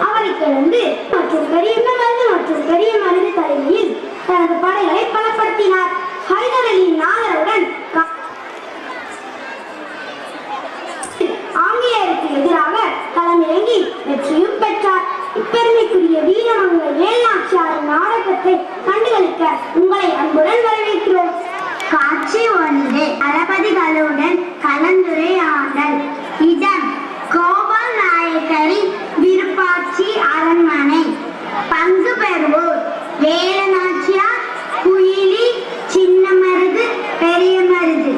அவரை தொடர்ந்து மற்றும் பெரிய மருது தலைமையில் தனது படைகளை பலப்படுத்தினார். ஹைதர் அலியின் ஆதரவுடன் ஆங்கிலேயருக்கு எதிராக களமிறங்கி வெற்றியும் பெற்றார். இப்பெருமைக்குரிய வீரமங்க வேலுநாச்சியாரின் நாடகத்தை கண்டுகளிக்க உங்களை அன்புடன் வரவேற்கிறோம். காட்சி 1. தளபதிகளுடன் கலந்துரையாடல். இடம் கோபால் நாயக்கரின் விருப்பாட்சி அரண்மனை. பங்கு பெறுவோர் வேலுநாச்சியார், குயிலி, சின்ன மருது, பெரிய மருது.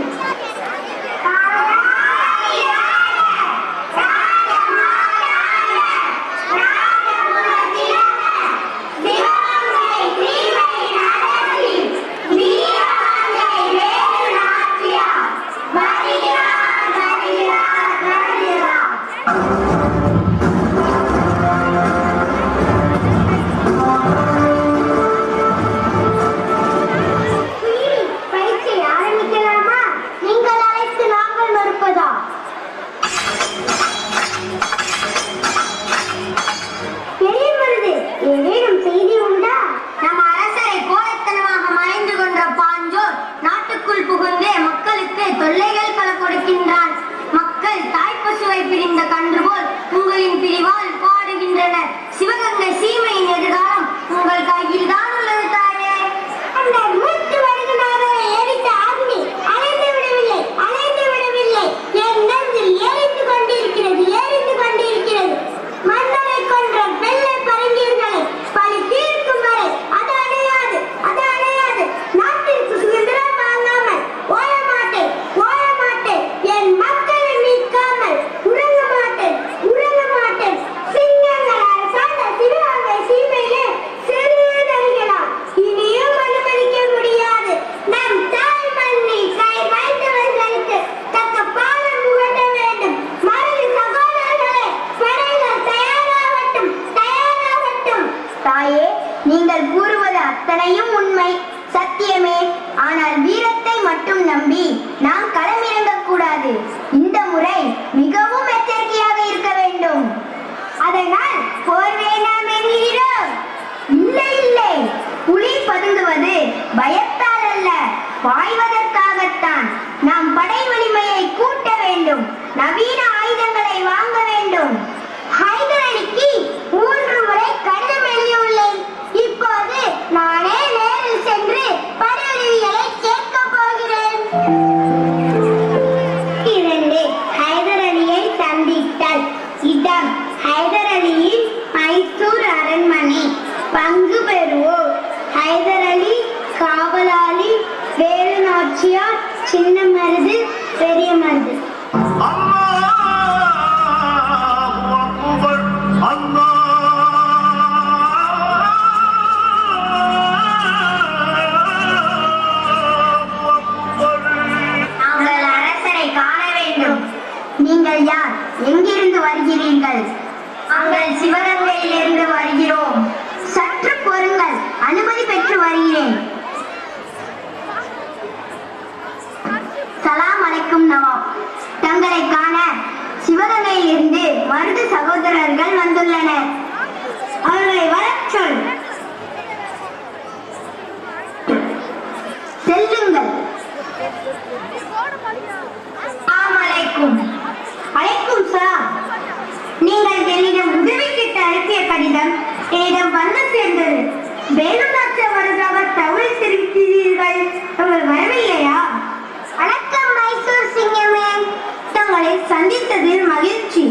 சிவகங்கை சீமையின் எதிர்காலம் உங்கள் கையில் தான் உள்ளது தாயே. அந்த மூட்டு வருகிறாரே எரித்த அக்னி அணைந்து விடவில்லை. என் நெஞ்சில் எரிந்து கொண்டிருக்கிறது. மன்னரை கொன்ற வெள்ளை பரங்கியர்களை பழி தீர்க்கும் வரை அது அணையாது. நாட்டிற்கு சுதந்திரம் வாங்காமல் ஓய மாட்டேன். என் மக்களை மீட்காமல் உறங்க மாட்டேன். சிங்கங்களால் சார்ந்த சிவகங்கை சீமையிலே சிறுநறிகளால் இனியும் அனுமதிக்க முடியாது. நம் தாய் மண்ணில் கை வைத்தவர்களுக்கு தக்க பாடம் புகட்ட வேண்டும். மருது சகோதரர்களே, படைகள் தயாராகட்டும். தாயே, நீங்கள் கூறுவது அத்தனையும் உண்மை, சத்தியமே. ஆனால் வீரத்தை மட்டும் நம்பி நாம் களமிறங்கக் கூடாது. இந்த முறை மிகவும் எச்சரிக்கையாக இருக்க வேண்டும். அதனால் போர் வேண்டாம் என்கிறோம். இல்லை, புலி பதுங்குவது பயத்தால் அல்ல, பாய்வதற்காகத்தான். நாம் படை வலிமையை கூட்ட வேண்டும். நவீன ஆயுதங்களை வாங்க வேண்டும். ஹைதர் அலிக்கு 3 முறை கடிதம் எழுதியுள்ளேன். இப்போது நானே நேரில் சென்று படையுதவிகளை கேட்க போகிறேன். 2. ஹைதர் அலியை சந்தித்தல். இடம் ஹைதர் அலியின் மைசூர் அரண்மனை. பங்கு பெறுவோர் ஹைதர் அலி, காவலாளி, வேலுநாச்சியார், சின்ன மருது, பெரிய மருது. நாங்கள் அரசரை காண வேண்டும். நீங்கள் யார்? எங்கிருந்து வருகிறீர்கள்? நாங்கள் சிவகங்கையிலிருந்து வருகிறோம். சற்று பொறுங்கள், அனுமதி பெற்று வருகிறேன். சலாம் அலைக்கும் நவாப். தங்களை காண சிவகங்கையிலிருந்து மருது சகோதரர்கள் வந்துள்ளனர். அவர்களை வரச் சொல். செல்லுங்கள். அலைக்கும் சலாம். நீங்கள் என்னிடம் உதவி கேட்டு அனுப்பிய கடிதம் என்னிடம் வந்து சேர்ந்தது. வேலுநாச்சியார் வருவதாக தகவல் தெரிவித்தீர்கள். அவர்கள் வரவில்லையா? வணக்கம் மைசூர் சிங்கமே. தங்களை சந்தித்ததில் மகிழ்ச்சி.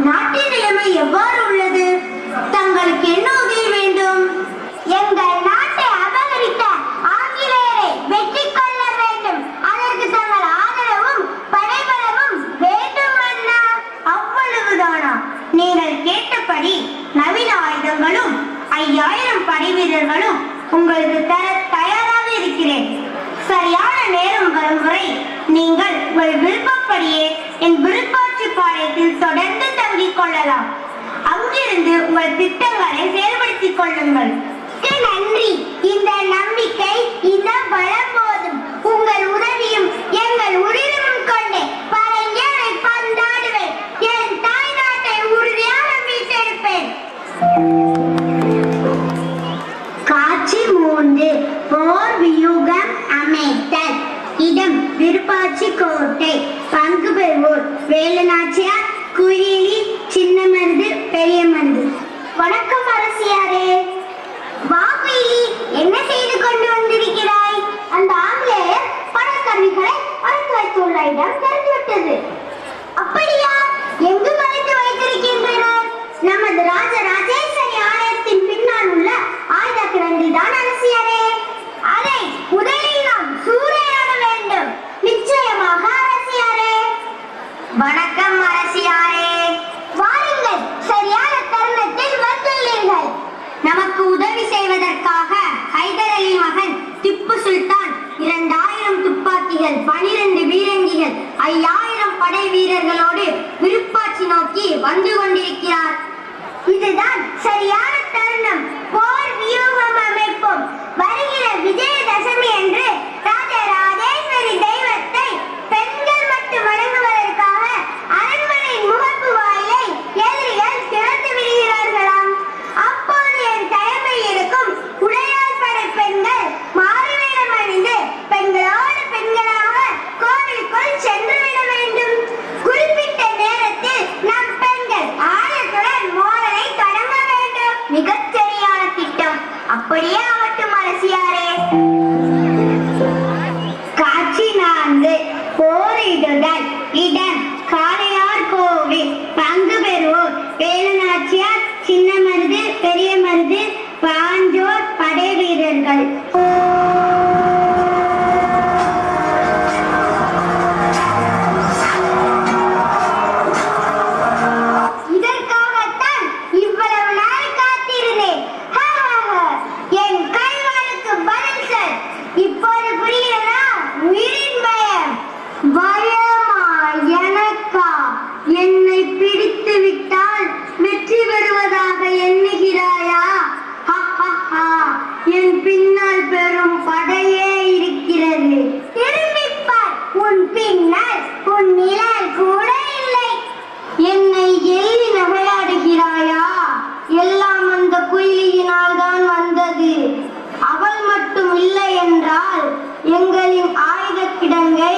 நாட்டின் நிலைமை எவ்வாறு உள்ளது? தங்களுக்கு என்ன உதவி வேண்டும்? எங்கள் நாட்டை அபகரித்த ஆங்கிலேயரை வெற்றி கொள்ள வேண்டும். அதற்கு தங்கள் ஆதரவும் படைபலமும் வேண்டும் அண்ணா. அவ்வளவுதானா? நீங்கள் கேட்டபடி நவீன ஆயுதங்களும் 5000 படை வீரர்களும் உங்களுக்கு தர தயாராக இருக்கிறேன். சரியான நேரம் வரும் வரை நீங்கள் உங்கள் விருப்பப்படியே என் விருப்பாட்சி பாளையத்தில் தொடர்ந்து தங்கிக் கொள்ளலாம். அங்கிருந்து உங்கள் திட்டங்களை செயல்படுத்திக் கொள்ளுங்கள். நன்றி. இந்த நம்பிக்கை, இந்த பலம் போதும். உங்கள் உதவியும் எங்கள் உரிமையும் கொண்டே பழையனை பந்தாடுவேன். என் தாய் நாட்டை உறுதியாக மீட்டெடுப்பேன். வணக்கம் அரசியாரே. வாருங்கள், சரியான தருணத்தில் வந்துள்ளீர்கள். நமக்கு உதவி செய்வதற்காக ஹைதர் அலி மகன் திப்பு சுல்தான் 2000 துப்பாக்கிகள், 12 பீரங்கிகள், 5000 படை வீரர்களோடு விருப்பாட்சி நோக்கி வந்து கொண்டிருக்கிறார். இதுதான் சரியான தருணம். போர் வியூகம் அமைப்போம். வருகிற விஜயதசமி அன்று ராஜராஜேஸ்வரி தெய்வத்தை பெண்கள் மட்டும் வணங்குவதற்காக அரண்மனையின் முகப்பு வாயிலை எதிரிகள் திறந்து விடுகிறார்களாம். அப்போது என் தலைமையில் இருக்கும் உடையாள் படை பெண்கள் மாறுவேடம் அணிந்து பெண்களோடு பெண்களாக கோவிலுக்குள் சென்று விட வேண்டும். குறிப்பிட்ட நேரத்தில் நம் பெண்கள் ஆயத்துடன் மோதலை தொடங்க வேண்டும். மிகச் சரியான திட்டம். அப்படியே ஆகட்டும் அரசியாரே. காட்சி 4. போரிடுதல். இடம் காளையார் கோவில். பங்கு பெறுவோர் வேலுநாச்சியார், சின்ன மருது, பெரிய மருது, பாஞ்சோர் படை வீரர்கள். இதற்காகத்தான் இவ்வளவு நாள் காத்திருந்தேன். என் கைவாளுக்கு பதில் சொல். இப்போது புரிகிறதா உயிரின் பயம்? பயமா? எனக்கா? என்னை பிடித்து விட்டால் வெற்றி பெறுவதாக எண்ணுகிறாயா? என் பின்னால் பெரும் படையே இருக்கிறது. திரும்பிப்பார். உன் பின்னால் உன் நிழல் கூட இல்லை. என்னை எள்ளி நகையாடுகிறாயா? எல்லாம் அந்த குயிலியினால் தான் வந்தது. அவள் மட்டும் இல்லை என்றால் எங்களின் ஆயுத கிடங்கை